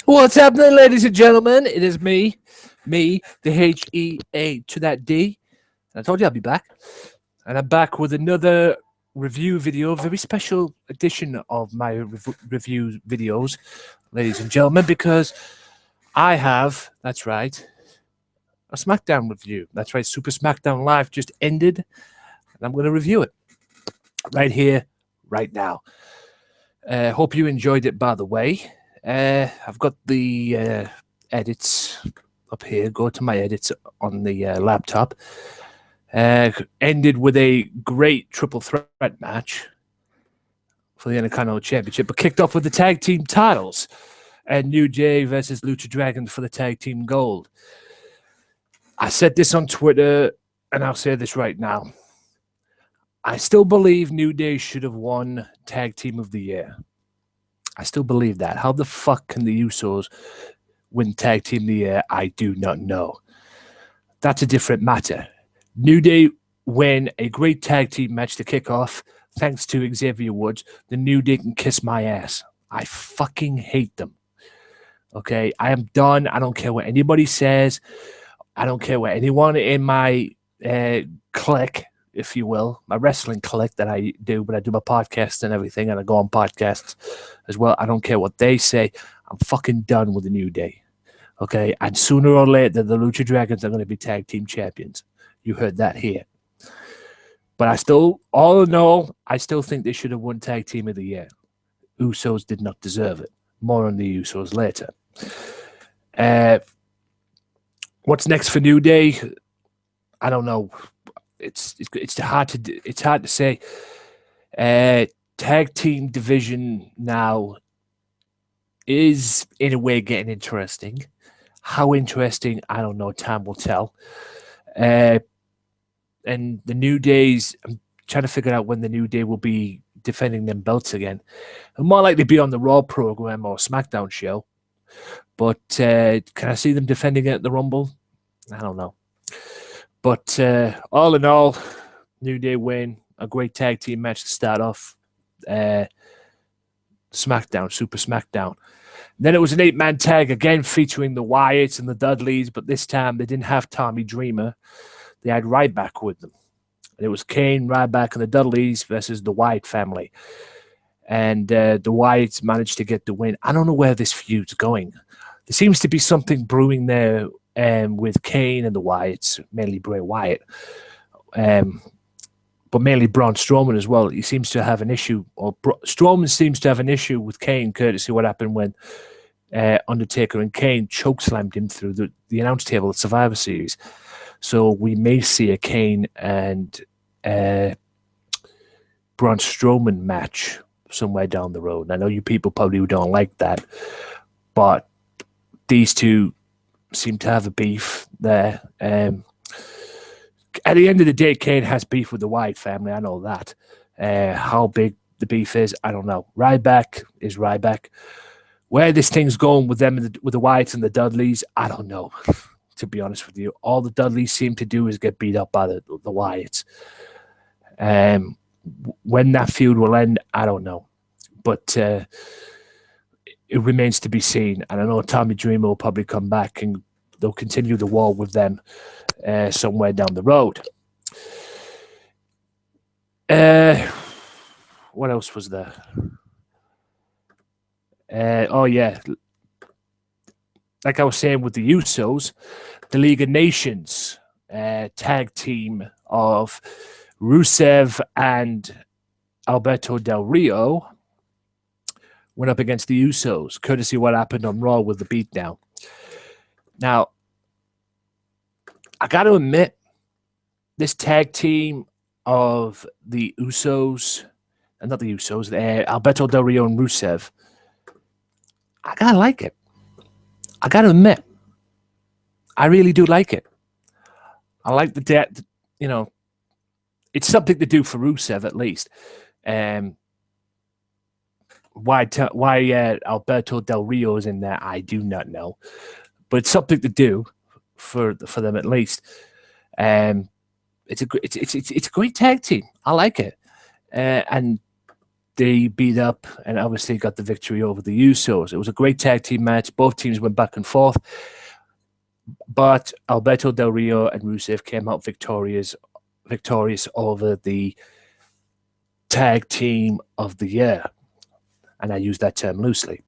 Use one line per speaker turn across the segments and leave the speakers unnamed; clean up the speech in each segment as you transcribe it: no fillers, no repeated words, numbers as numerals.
What's happening, ladies and gentlemen? It is me, the H-E-A to that D. And I told you I'd be back. And I'm back with another review video, very special edition of my review videos, ladies and gentlemen, because I have, that's right, a SmackDown review. That's right, Super SmackDown Live just ended, and I'm going to review it right here, right now. Hope you enjoyed it, by the way. I've got the edits up here. Go to my edits on the laptop. Ended with a great triple threat match for the Intercontinental Championship, but kicked off with the tag team titles and New Day versus Lucha Dragons for the tag team gold. I said this on Twitter, and I'll say this right now. I still believe New Day should have won Tag Team of the Year. I still believe that. How the fuck can the Usos win Tag Team of the Year? I do not know. That's a different matter. New Day win a great tag team match to kick off, thanks to Xavier Woods. The New Day can kiss my ass. I fucking hate them. Okay, I am done. I don't care what anybody says. I don't care what anyone in my clique, if you will, my wrestling clique that I do, but I do my podcast and everything, and I go on podcasts as well. I don't care what they say. I'm fucking done with the New Day. Okay, and sooner or later, the Lucha Dragons are going to be tag team champions. You heard that here. But I still, all in all, I still think they should have won Tag Team of the Year. Usos did not deserve it. More on the Usos later. What's next for New Day? I don't know. It's hard to say. Tag team division now is in a way getting interesting. How interesting, I don't know. Time will tell. And the New Days, I'm trying to figure out when the New Day will be defending them belts again. It'll more likely be on the Raw program or SmackDown show. But can I see them defending it at the Rumble? I don't know. But all in all, New Day win. A great tag team match to start off. SmackDown, Super SmackDown. Then it was an 8-man tag again featuring the Wyatts and the Dudleys, but this time they didn't have Tommy Dreamer. They had Ryback with them. And it was Kane, Ryback, and the Dudleys versus the Wyatt family. And the Wyatts managed to get the win. I don't know where this feud's going. There seems to be something brewing there with Kane and the Wyatts, mainly Bray Wyatt, but mainly Braun Strowman as well. He seems to have an issue, or Strowman seems to have an issue with Kane, courtesy what happened when Undertaker and Kane chokeslammed him through the announce table at Survivor Series. So we may see a Kane and Braun Strowman match somewhere down the road. I know you people probably don't like that, but these two seem to have a beef there. At the end of the day, Kane has beef with the Wyatt family. I know that. How big the beef is, I don't know. Ryback is Ryback. Where this thing's going with them, with the Wyatts and the Dudleys, I don't know. To be honest with you, all the Dudleys seem to do is get beat up by the Wyatts. When that feud will end, I don't know. But it remains to be seen. And I know Tommy Dreamer will probably come back and they'll continue the war with them somewhere down the road. What else was there? Oh, yeah. Like I was saying with the Usos, the League of Nations tag team of Rusev and Alberto Del Rio went up against the Usos, courtesy of what happened on Raw with the beatdown. Now, I got to admit, this tag team of the Usos, not the Usos, Alberto Del Rio and Rusev, I got to like it. I got to admit, I really do like it. I like the it's something to do for Rusev at least. Why Alberto Del Rio is in there, I do not know, but it's something to do for them at least. It's a great tag team. I like it, and they beat up and obviously got the victory over the Usos. It was a great tag team match. Both teams went back and forth, but Alberto Del Rio and Rusev came out victorious over the tag team of the year. And I use that term loosely,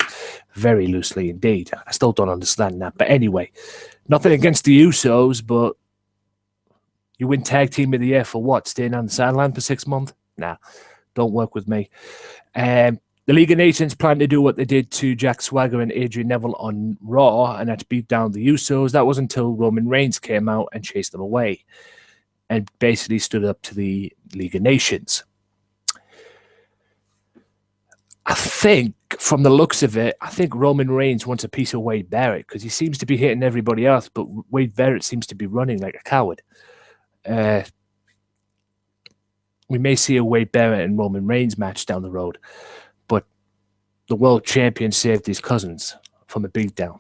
very loosely indeed. I still don't understand that. But anyway, nothing against the Usos, but you win tag team of the year for what? Staying on the sideline for 6 months? Nah, don't work with me. The League of Nations plan to do what they did to Jack Swagger and Adrian Neville on Raw, and that's beat down the Usos. That was until Roman Reigns came out and chased them away and basically stood up to the League of Nations. I think, from the looks of it, I think Roman Reigns wants a piece of Wade Barrett because he seems to be hitting everybody else, but Wade Barrett seems to be running like a coward. We may see a Wade Barrett and Roman Reigns match down the road, but the world champion saved his cousins from a beatdown.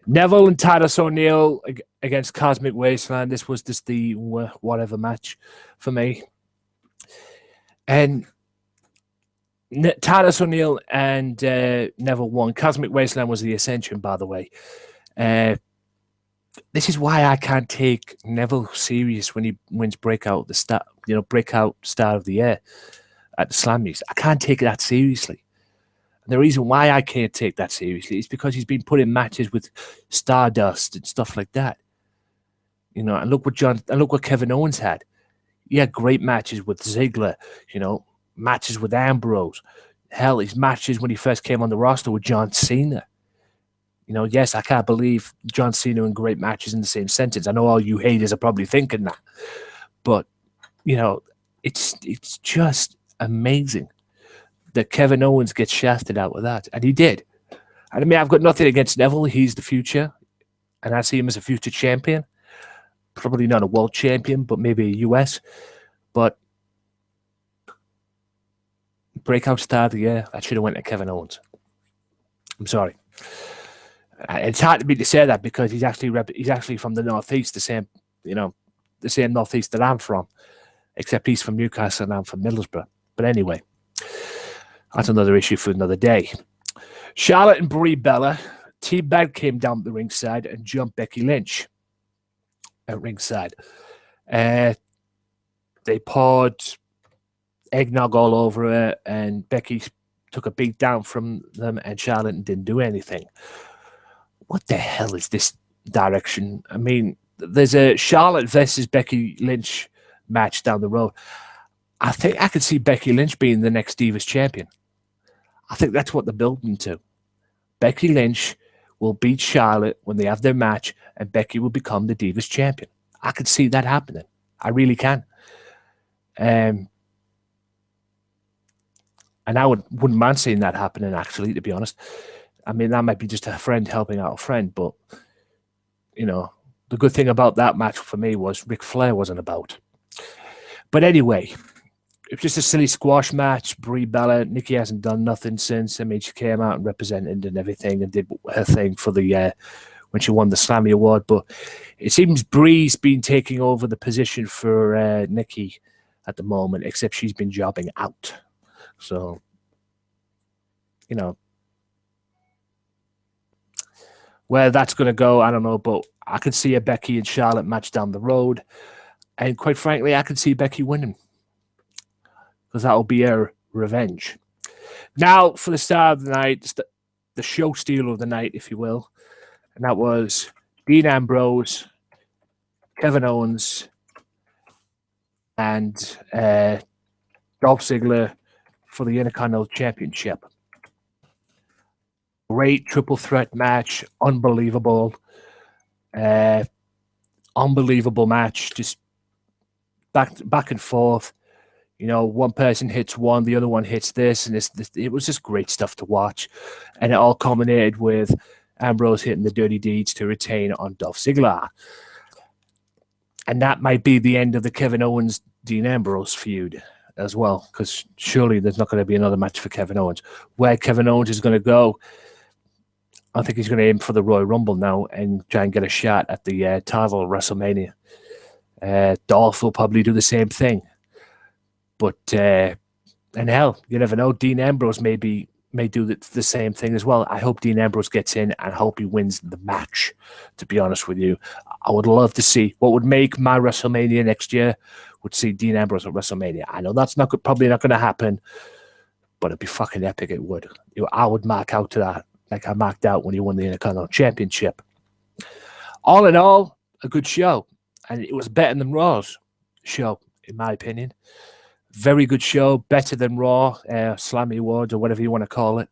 Neville and Titus O'Neil against Cosmic Wasteland. This was just the whatever match for me. And Titus O'Neil and Neville won. Cosmic Wasteland was the Ascension, by the way. This is why I can't take Neville serious when he wins breakout star of the year at the Slammies. I can't take that seriously. And the reason why I can't take that seriously is because he's been put in matches with Stardust and stuff like that. And look what Kevin Owens had. He had great matches with Ziggler, matches with Ambrose. Hell, his matches when he first came on the roster with John Cena. Yes, I can't believe John Cena and great matches in the same sentence. I know all you haters are probably thinking that. But, it's just amazing that Kevin Owens gets shafted out with that. And he did. And I mean, I've got nothing against Neville. He's the future. And I see him as a future champion. Probably not a world champion, but maybe a US. But breakout star of the year, that should have went to Kevin Owens. I'm sorry. It's hard to me to say that because he's actually from the Northeast, the same Northeast that I'm from, except he's from Newcastle and I'm from Middlesbrough. But anyway, that's another issue for another day. Charlotte and Brie Bella, T-Bag came down the ringside and Jump Becky Lynch at ringside. They poured eggnog all over her, and Becky took a beat down from them, and Charlotte didn't do anything. What the hell is this direction? I mean, there's a Charlotte versus Becky Lynch match down the road. I think I could see Becky Lynch being the next Divas champion. I think that's what they're building to. Becky Lynch will beat Charlotte when they have their match, and Becky will become the Divas champion. I could see that happening. I really can. And I wouldn't mind seeing that happening, actually, to be honest. I mean, that might be just a friend helping out a friend, but, the good thing about that match for me was Ric Flair wasn't about. But anyway, it was just a silly squash match. Brie Bella, Nikki hasn't done nothing since. I mean, she came out and represented and everything and did her thing for the when she won the Slammy Award. But it seems Brie's been taking over the position for Nikki at the moment, except she's been jobbing out. So, where that's going to go, I don't know, but I could see a Becky and Charlotte match down the road. And quite frankly, I could see Becky winning because that will be her revenge. Now, for the star of the night, the show stealer of the night, if you will, and that was Dean Ambrose, Kevin Owens, and Dolph Ziggler for the Intercontinental Championship. Great triple threat match, unbelievable match, just back and forth. One person hits one, the other one hits this, and it was just great stuff to watch. And it all culminated with Ambrose hitting the dirty deeds to retain on Dolph Ziggler. And that might be the end of the Kevin Owens-Dean Ambrose feud as well, because surely there's not going to be another match for Kevin Owens. Where Kevin Owens is going to go, I think he's going to aim for the Royal Rumble now and try and get a shot at the title at WrestleMania. Dolph will probably do the same thing. But And hell, you never know. Dean Ambrose may do the same thing as well. I hope Dean Ambrose gets in and hope he wins the match, to be honest with you. I would love to see what would make my WrestleMania next year would see Dean Ambrose at WrestleMania. I know that's probably not going to happen, but it'd be fucking epic. It would. I would mark out to that like I marked out when he won the Intercontinental Championship. All in all, a good show. And it was better than Raw's show, in my opinion. Very good show, better than Raw, Slammy Awards, or whatever you want to call it.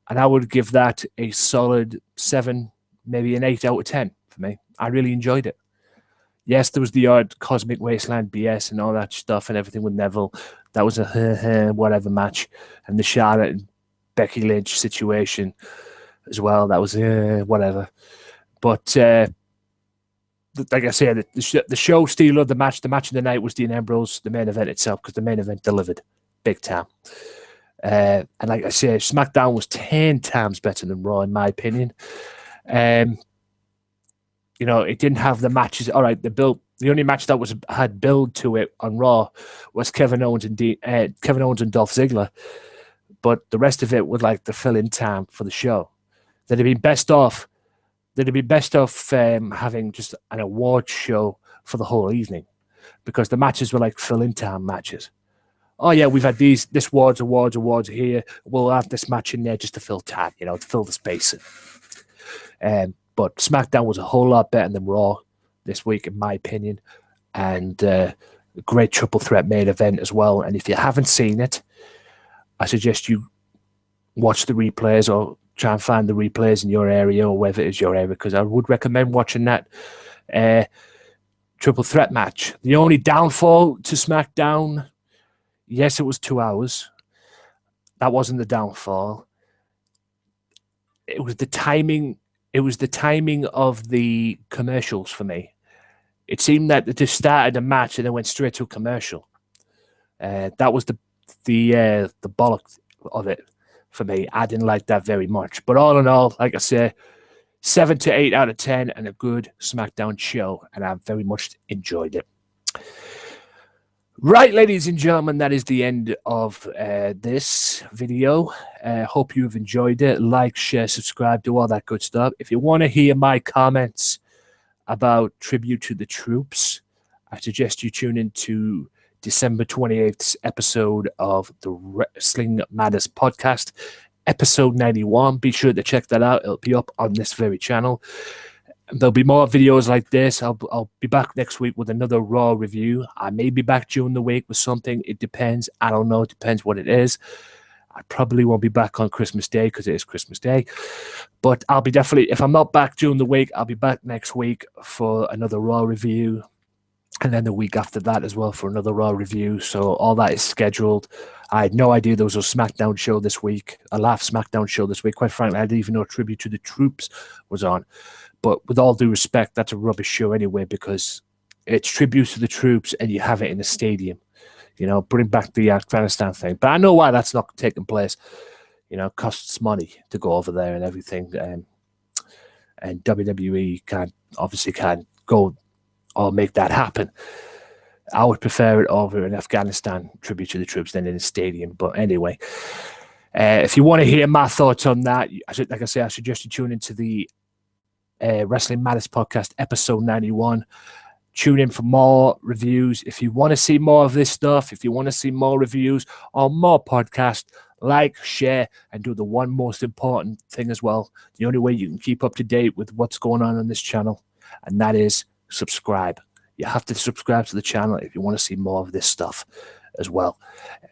And I would give that a solid 7, maybe an 8 out of 10 for me. I really enjoyed it. Yes, there was the odd Cosmic Wasteland BS and all that stuff and everything with Neville. That was a whatever match. And the Charlotte and Becky Lynch situation as well. That was whatever. But like I said, the show stealer, the match of the night was Dean Ambrose, the main event itself, because the main event delivered big time. And like I said, SmackDown was 10 times better than Raw, in my opinion. It didn't have the matches. All right, the only match that had build to it on Raw was Kevin Owens and Dolph Ziggler. But the rest of it was like the fill-in time for the show. They'd have been best off. They'd be best off having just an award show for the whole evening, because the matches were like fill-in time matches. Oh yeah, we've had this awards here. We'll have this match in there just to fill time, to fill the space in. But SmackDown was a whole lot better than Raw this week, in my opinion, and a great triple threat main event as well. And if you haven't seen it, I suggest you watch the replays or try and find the replays in your area or wherever it is your area, because I would recommend watching that triple threat match. The only downfall to SmackDown, yes, it was 2 hours. That wasn't the downfall. It was the timing. It was the timing of the commercials for me. It seemed that they just started a match and then went straight to a commercial. That was the bollock of it. For me, I didn't like that very much. But all in all, like I say, 7 to 8 out of 10 and a good SmackDown show. And I very much enjoyed it. Right, ladies and gentlemen, that is the end of this video. Hope you've enjoyed it. Like, share, subscribe, do all that good stuff. If you want to hear my comments about Tribute to the Troops, I suggest you tune into December 28th episode of the Wrestling Matters podcast, episode 91. Be sure to check that out. It'll be up on this very channel. There'll be more videos like this. I'll be back next week with another Raw review. I may be back during the week with something. It depends. I don't know. It depends what it is. I probably won't be back on Christmas Day because it is Christmas Day. But I'll be definitely, if I'm not back during the week, I'll be back next week for another Raw review. And then the week after that as well for another Raw review. So all that is scheduled. I had no idea there was a SmackDown show this week, a live SmackDown show this week. Quite frankly, I didn't even know Tribute to the Troops was on. But with all due respect, that's a rubbish show anyway, because it's Tribute to the Troops and you have it in a stadium. Bring back the Afghanistan thing. But I know why that's not taking place. It costs money to go over there and everything. And WWE can't go or make that happen. I would prefer it over in Afghanistan, Tribute to the Troops, than in a stadium. But anyway, if you want to hear my thoughts on that, like I say, I suggest you tune into the Wrestling Matters podcast, episode 91. Tune in for more reviews. If you want to see more of this stuff, if you want to see more reviews or more podcasts, like, share, and do the one most important thing as well. The only way you can keep up to date with what's going on this channel, and that is subscribe. You have to subscribe to the channel if you want to see more of this stuff as well.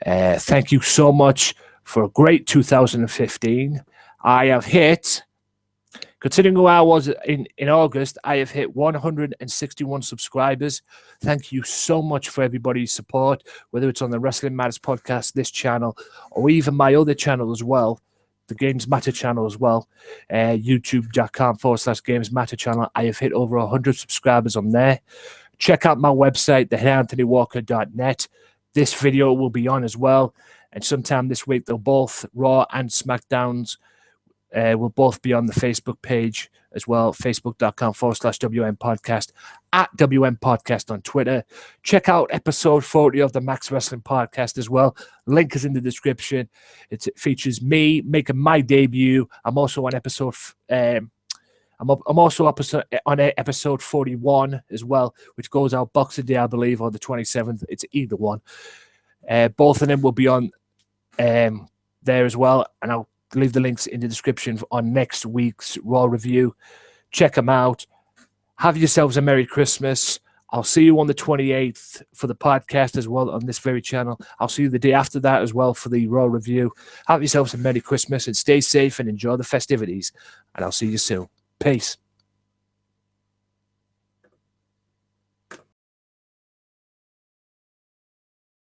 Thank you so much for a great 2015. I have hit, considering who I was in August, I have hit 161 subscribers. Thank you so much for everybody's support, whether it's on the Wrestling Matters podcast, this channel, or even my other channel as well, the Games Matter channel as well, youtube.com/Games Matter channel. I have hit over 100 subscribers on there. Check out my website, theanthonywalker.net. This video will be on as well. And sometime this week, they'll both, Raw and SmackDowns, will both be on the Facebook page as well. Facebook.com/WM Podcast, at WM Podcast on Twitter. Check out episode 40 of the Max Wrestling Podcast as well. Link is in the description. It features me making my debut. I'm also on episode I'm also up on episode 41 as well, which goes out Boxing Day, I believe, or the 27th. It's either one. Both of them will be on there as well, and I'll leave the links in the description on next week's Raw review. Check them out. Have yourselves a Merry Christmas. I'll see you on the 28th for the podcast as well on this very channel. I'll see you the day after that as well for the Raw review. Have yourselves a Merry Christmas and stay safe and enjoy the festivities. And I'll see you soon. Peace.